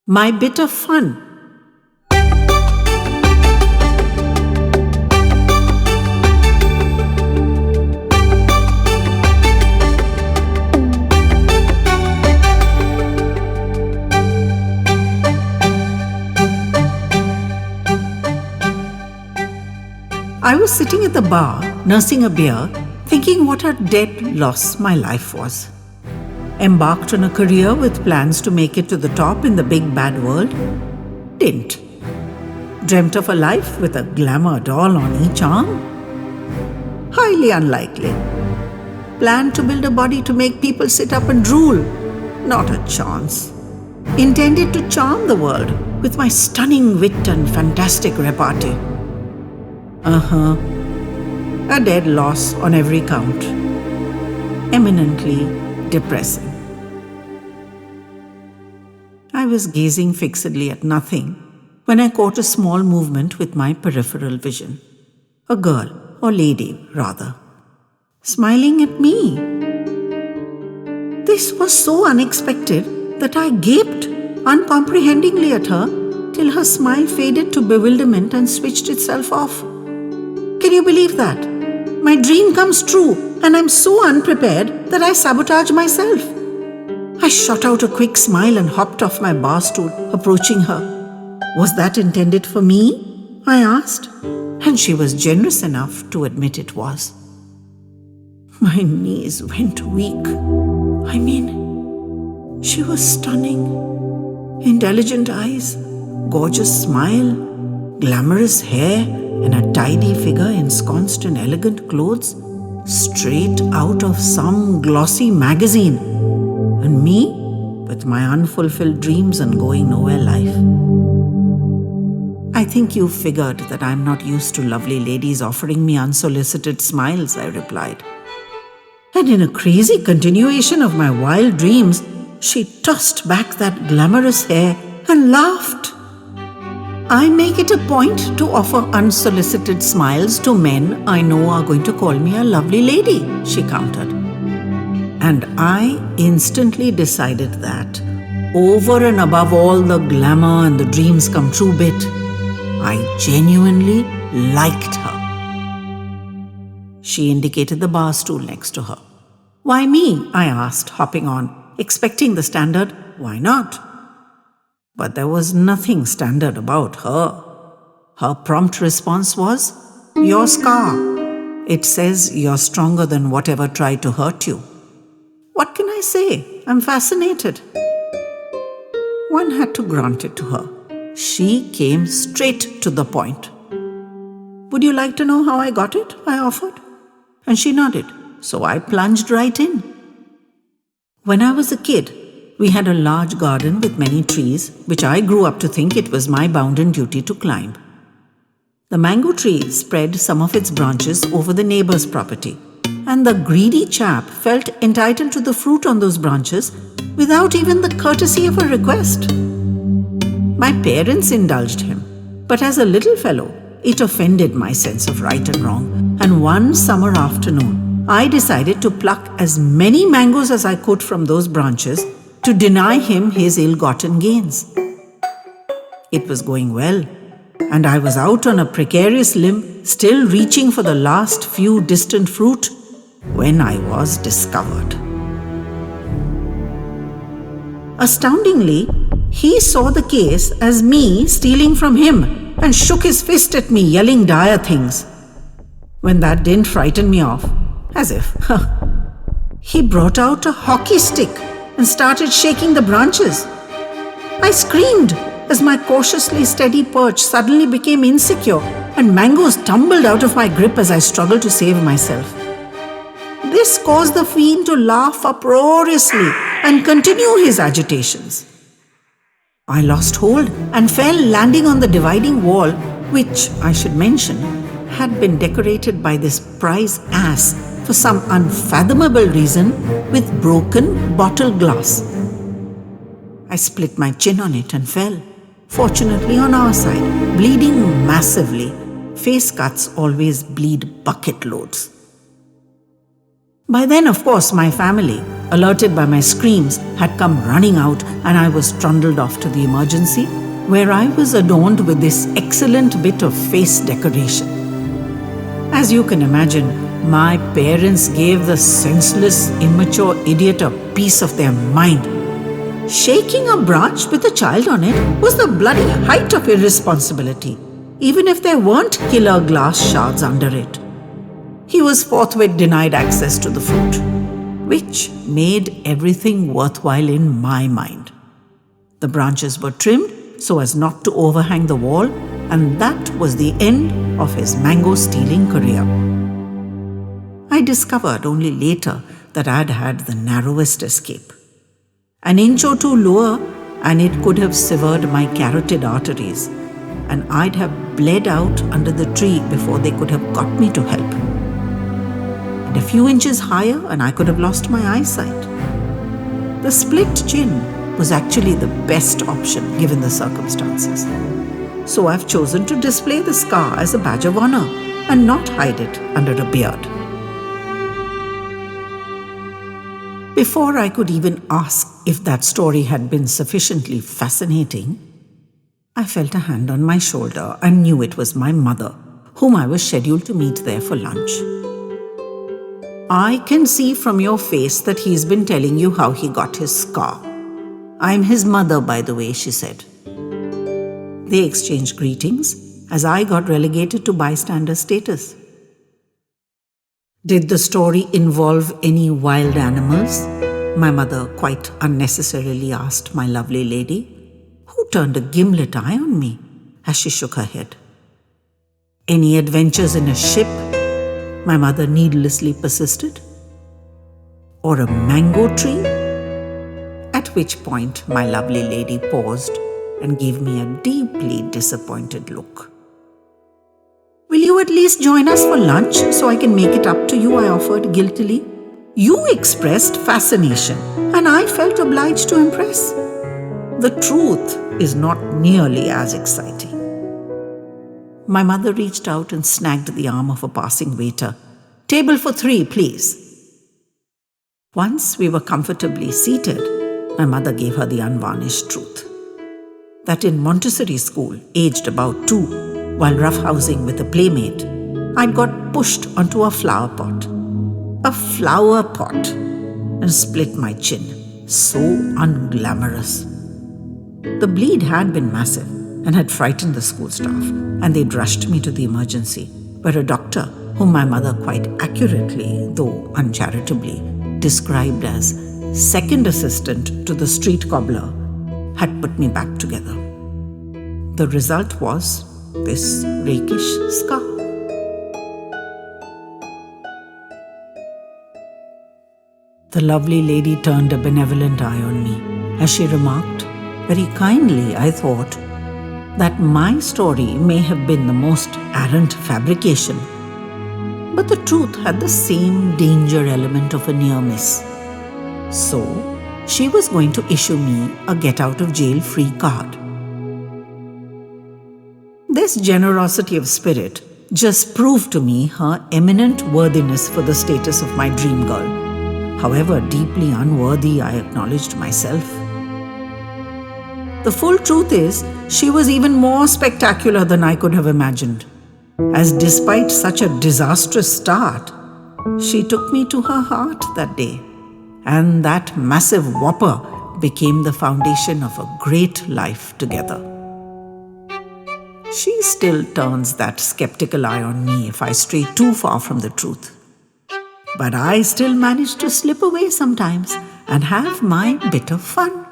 My bit of fun. I was sitting at the bar, nursing a beer, thinking what a dead loss my life was. Embarked on a career with plans to make it to the top in the big bad world? Didn't. Dreamt of a life with a glamour doll on each arm? Highly unlikely. Planned to build a body to make people sit up and drool? Not a chance. Intended to charm the world with my stunning wit and fantastic repartee? A dead loss on every count. Eminently depressing. I was gazing fixedly at nothing when I caught a small movement with my peripheral vision. A girl, or lady rather, smiling at me. This was so unexpected that I gaped uncomprehendingly at her till her smile faded to bewilderment and switched itself off. Can you believe that? My dream comes true and I'm so unprepared that I sabotage myself. I shot out a quick smile and hopped off my bar stool, approaching her. Was that intended for me? I asked, and she was generous enough to admit it was. My knees went weak. She was stunning. Intelligent eyes, gorgeous smile, glamorous hair, and a tidy figure ensconced in elegant clothes, straight out of some glossy magazine. And me, with my unfulfilled dreams and going nowhere life. I think you figured that I'm not used to lovely ladies offering me unsolicited smiles, I replied. And in a crazy continuation of my wild dreams, she tossed back that glamorous hair and laughed. I make it a point to offer unsolicited smiles to men I know are going to call me a lovely lady, she countered. And I instantly decided that, over and above all the glamour and the dreams come true bit, I genuinely liked her. She indicated the bar stool next to her. Why me? I asked, hopping on, expecting the standard, why not? But there was nothing standard about her. Her prompt response was, your scar. It says you're stronger than whatever tried to hurt you. What can I say? I'm fascinated. One had to grant it to her. She came straight to the point. Would you like to know how I got it? I offered. And she nodded, so I plunged right in. When I was a kid, we had a large garden with many trees, which I grew up to think it was my bounden duty to climb. The mango tree spread some of its branches over the neighbor's property, and the greedy chap felt entitled to the fruit on those branches without even the courtesy of a request. My parents indulged him, but as a little fellow, it offended my sense of right and wrong, and one summer afternoon, I decided to pluck as many mangoes as I could from those branches to deny him his ill-gotten gains. It was going well, and I was out on a precarious limb, still reaching for the last few distant fruit, when I was discovered. Astoundingly, he saw the case as me stealing from him and shook his fist at me, yelling dire things. When that didn't frighten me off, as if, he brought out a hockey stick and started shaking the branches. I screamed as my cautiously steady perch suddenly became insecure and mangoes tumbled out of my grip as I struggled to save myself. This caused the fiend to laugh uproariously and continue his agitations. I lost hold and fell, landing on the dividing wall, which, I should mention, had been decorated by this prize ass for some unfathomable reason with broken bottle glass. I split my chin on it and fell, fortunately on our side, bleeding massively. Face cuts always bleed bucket loads. By then, of course, my family, alerted by my screams, had come running out and I was trundled off to the emergency, where I was adorned with this excellent bit of face decoration. As you can imagine, my parents gave the senseless, immature idiot a piece of their mind. Shaking a branch with a child on it was the bloody height of irresponsibility, even if there weren't killer glass shards under it. He was forthwith denied access to the fruit, which made everything worthwhile in my mind. The branches were trimmed so as not to overhang the wall, and that was the end of his mango-stealing career. I discovered only later that I'd had the narrowest escape. An inch or two lower, and it could have severed my carotid arteries, and I'd have bled out under the tree before they could have got me to help. And a few inches higher, and I could have lost my eyesight. The split chin was actually the best option given the circumstances. So I've chosen to display the scar as a badge of honor and not hide it under a beard. Before I could even ask if that story had been sufficiently fascinating, I felt a hand on my shoulder and knew it was my mother, whom I was scheduled to meet there for lunch. "I can see from your face that he's been telling you how he got his scar. I'm his mother, by the way," she said. They exchanged greetings as I got relegated to bystander status. "Did the story involve any wild animals?" my mother quite unnecessarily asked my lovely lady, who turned a gimlet eye on me as she shook her head. "Any adventures in a ship?" my mother needlessly persisted. "Or a mango tree?" At which point my lovely lady paused and gave me a deeply disappointed look. "Will you at least join us for lunch so I can make it up to you?" I offered guiltily. "You expressed fascination, and I felt obliged to impress. The truth is not nearly as exciting." My mother reached out and snagged the arm of a passing waiter. "Table for 3, please." Once we were comfortably seated, my mother gave her the unvarnished truth. That in Montessori school, aged about 2, while roughhousing with a playmate, I'd got pushed onto a flower pot. A flower pot! And split my chin. So unglamorous. The bleed had been massive and had frightened the school staff, and they'd rushed me to the emergency, where a doctor, whom my mother quite accurately, though uncharitably, described as second assistant to the street cobbler, had put me back together. The result was this rakish scar. The lovely lady turned a benevolent eye on me as she remarked, very kindly I thought, that my story may have been the most arrant fabrication, but the truth had the same danger element of a near miss. So, she was going to issue me a get-out-of-jail-free card. This generosity of spirit just proved to me her eminent worthiness for the status of my dream girl, however deeply unworthy I acknowledged myself. The full truth is, she was even more spectacular than I could have imagined, as despite such a disastrous start, she took me to her heart that day, and that massive whopper became the foundation of a great life together. She still turns that skeptical eye on me if I stray too far from the truth. But I still manage to slip away sometimes and have my bit of fun.